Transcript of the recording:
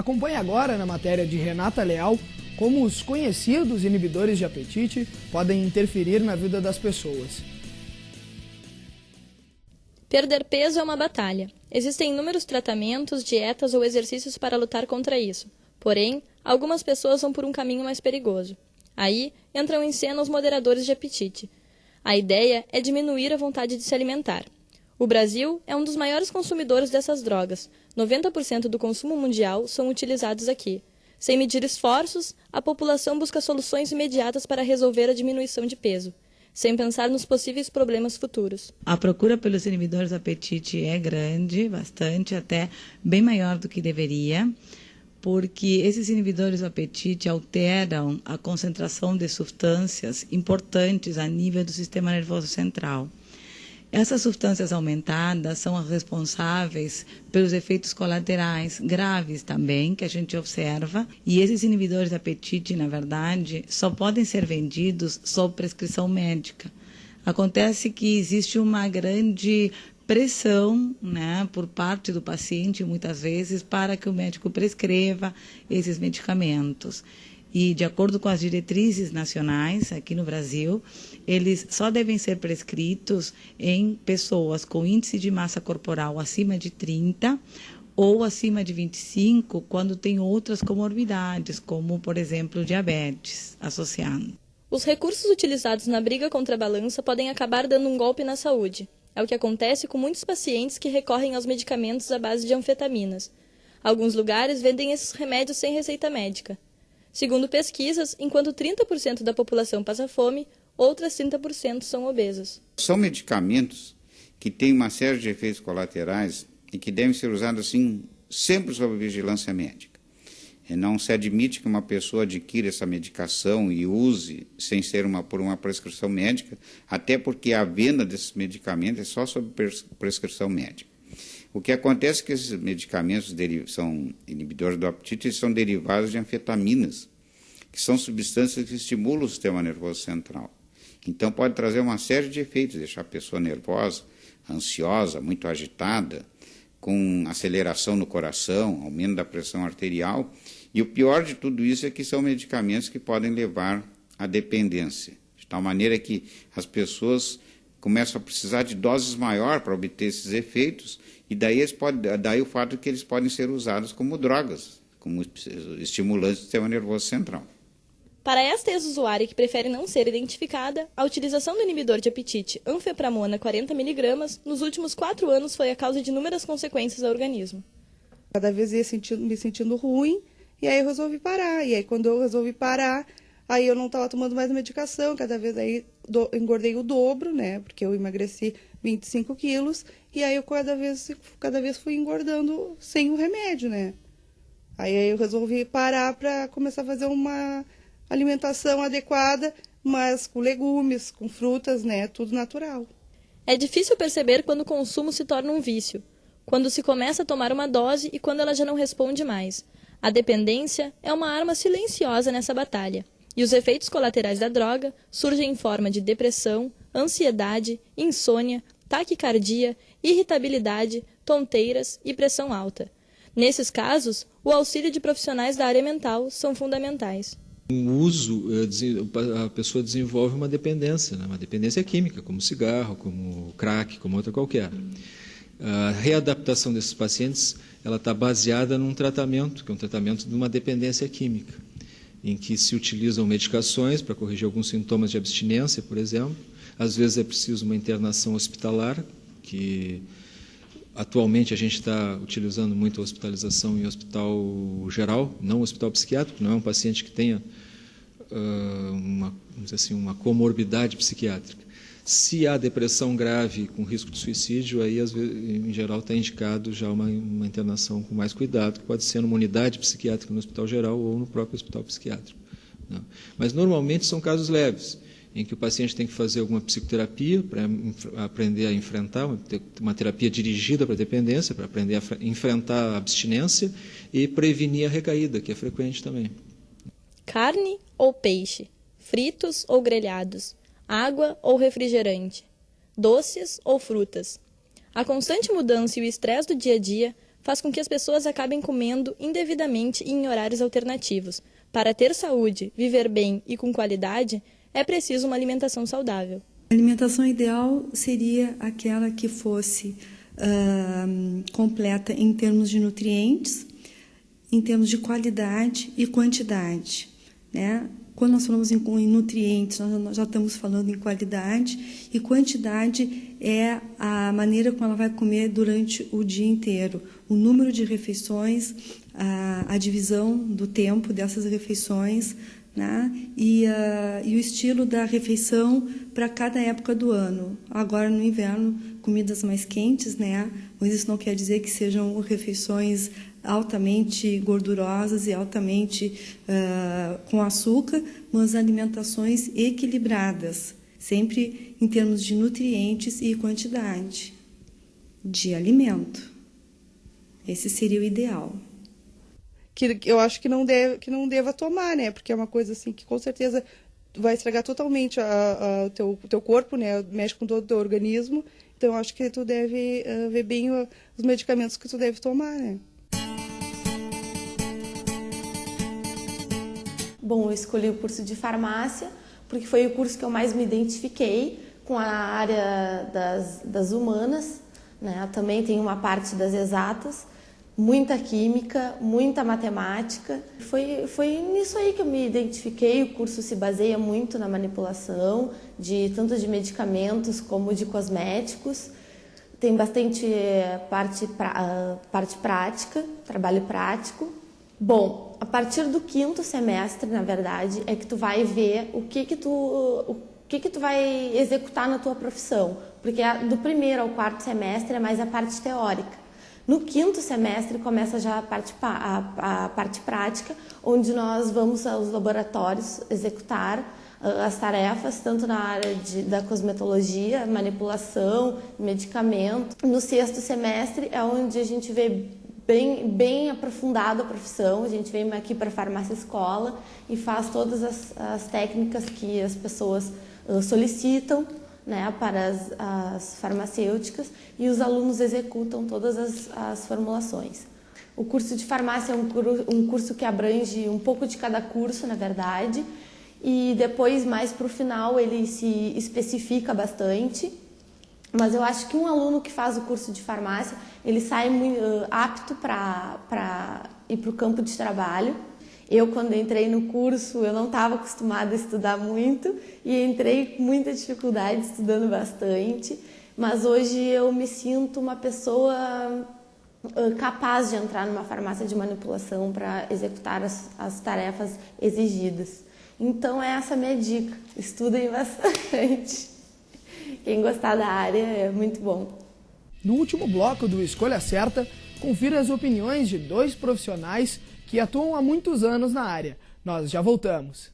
Acompanhe agora na matéria de Renata Leal como os conhecidos inibidores de apetite podem interferir na vida das pessoas. Perder peso é uma batalha. Existem inúmeros tratamentos, dietas ou exercícios para lutar contra isso. Porém, algumas pessoas vão por um caminho mais perigoso. Aí entram em cena os moderadores de apetite. A ideia é diminuir a vontade de se alimentar. O Brasil é um dos maiores consumidores dessas drogas. 90% do consumo mundial são utilizados aqui. Sem medir esforços, a população busca soluções imediatas para resolver a diminuição de peso, sem pensar nos possíveis problemas futuros. A procura pelos inibidores do apetite é grande, bastante, até bem maior do que deveria, porque esses inibidores do apetite alteram a concentração de substâncias importantes a nível do sistema nervoso central. Essas substâncias aumentadas são as responsáveis pelos efeitos colaterais graves também, que a gente observa, e esses inibidores de apetite, na verdade, só podem ser vendidos sob prescrição médica. Acontece que existe uma grande pressão, né, por parte do paciente, muitas vezes, para que o médico prescreva esses medicamentos. E, de acordo com as diretrizes nacionais aqui no Brasil, eles só devem ser prescritos em pessoas com índice de massa corporal acima de 30 ou acima de 25, quando tem outras comorbidades, como, por exemplo, diabetes associado. Os recursos utilizados na briga contra a balança podem acabar dando um golpe na saúde. É o que acontece com muitos pacientes que recorrem aos medicamentos à base de anfetaminas. Alguns lugares vendem esses remédios sem receita médica. Segundo pesquisas, enquanto 30% da população passa fome, outras 30% são obesas. São medicamentos que têm uma série de efeitos colaterais e que devem ser usados assim, sempre sob vigilância médica. Não se admite que uma pessoa adquira essa medicação e use sem ser por uma prescrição médica, até porque a venda desses medicamentos é só sob prescrição médica. O que acontece é que esses medicamentos são inibidores do apetite e são derivados de anfetaminas, que são substâncias que estimulam o sistema nervoso central. Então pode trazer uma série de efeitos, deixar a pessoa nervosa, ansiosa, muito agitada, com aceleração no coração, aumento da pressão arterial. E o pior de tudo isso é que são medicamentos que podem levar à dependência, de tal maneira que as pessoas começam a precisar de doses maiores para obter esses efeitos, e daí o fato de que eles podem ser usados como drogas, como estimulantes do sistema nervoso central. Para esta ex-usuária que prefere não ser identificada, a utilização do inibidor de apetite anfepramona 40 mg nos últimos 4 anos foi a causa de inúmeras consequências ao organismo. Cada vez ia me sentindo ruim, e aí eu resolvi parar. E aí quando eu resolvi parar, aí eu não estava tomando mais medicação, cada vez aí engordei o dobro, né? Porque eu emagreci 25 quilos, e aí eu cada vez fui engordando sem o remédio, né? Aí eu resolvi parar para começar a fazer uma alimentação adequada, mas com legumes, com frutas, né? Tudo natural. É difícil perceber quando o consumo se torna um vício, quando se começa a tomar uma dose e quando ela já não responde mais. A dependência é uma arma silenciosa nessa batalha. E os efeitos colaterais da droga surgem em forma de depressão, ansiedade, insônia, taquicardia, irritabilidade, tonteiras e pressão alta. Nesses casos, o auxílio de profissionais da área mental são fundamentais. O uso, a pessoa desenvolve uma dependência, né? Uma dependência química, como cigarro, como crack, como outra qualquer. A readaptação desses pacientes ela está baseada num tratamento, que é um tratamento de uma dependência química, em que se utilizam medicações para corrigir alguns sintomas de abstinência, por exemplo. Às vezes é preciso uma internação hospitalar, que atualmente a gente está utilizando muito a hospitalização em hospital geral, não hospital psiquiátrico, não é um paciente que tenha uma comorbidade psiquiátrica. Se há depressão grave com risco de suicídio, aí em geral está indicado já uma internação com mais cuidado, que pode ser numa unidade psiquiátrica no hospital geral ou no próprio hospital psiquiátrico. Né? Mas normalmente são casos leves, em que o paciente tem que fazer alguma psicoterapia para aprender a enfrentar, uma terapia dirigida para a dependência, para aprender a enfrentar a abstinência e prevenir a recaída, que é frequente também. Carne ou peixe? Fritos ou grelhados? Água ou refrigerante? Doces ou frutas? A constante mudança e o estresse do dia a dia faz com que as pessoas acabem comendo indevidamente e em horários alternativos. Para ter saúde, viver bem e com qualidade, é preciso uma alimentação saudável. A alimentação ideal seria aquela que fosse completa em termos de nutrientes, em termos de qualidade e quantidade, né? Quando nós falamos em nutrientes, nós já estamos falando em qualidade, e quantidade é a maneira como ela vai comer durante o dia inteiro. O número de refeições, a divisão do tempo dessas refeições, né? E o estilo da refeição para cada época do ano. Agora, no inverno, comidas mais quentes, né? Mas isso não quer dizer que sejam refeições altamente gordurosas e altamente com açúcar, mas alimentações equilibradas, sempre em termos de nutrientes e quantidade de alimento. Esse seria o ideal. Que eu acho que não deva tomar, né? Porque é uma coisa assim que com certeza vai estragar totalmente o teu corpo, né? Mexe com todo o teu organismo. Então eu acho que tu deve ver bem os medicamentos que tu deve tomar, né? Bom, eu escolhi o curso de farmácia porque foi o curso que eu mais me identifiquei com a área das humanas, né? Também tem uma parte das exatas, muita química, muita matemática. Foi nisso aí que eu me identifiquei. O curso se baseia muito na manipulação, tanto de medicamentos como de cosméticos. Tem bastante parte prática, trabalho prático. Bom, a partir do 5º semestre, na verdade, é que tu vai ver o que tu vai executar na tua profissão. Porque do 1º ao 4º semestre é mais a parte teórica. No 5º semestre começa já a parte prática, onde nós vamos aos laboratórios executar as tarefas, tanto na área da cosmetologia, manipulação, medicamento. No 6º semestre é onde a gente vê bem aprofundado a profissão. A gente vem aqui para a farmácia escola e faz todas as técnicas que as pessoas solicitam, né, para as farmacêuticas, e os alunos executam todas as formulações. O curso de farmácia é um curso que abrange um pouco de cada curso, na verdade, e depois, mais para o final, ele se especifica bastante. Mas eu acho que um aluno que faz o curso de farmácia, ele sai muito apto para ir para o campo de trabalho. Eu, quando entrei no curso, eu não estava acostumada a estudar muito e entrei com muita dificuldade, estudando bastante. Mas hoje eu me sinto uma pessoa capaz de entrar numa farmácia de manipulação para executar as tarefas exigidas. Então, essa é a minha dica. Estudem bastante. Quem gostar da área é muito bom. No último bloco do Escolha Certa, confira as opiniões de 2 profissionais que atuam há muitos anos na área. Nós já voltamos.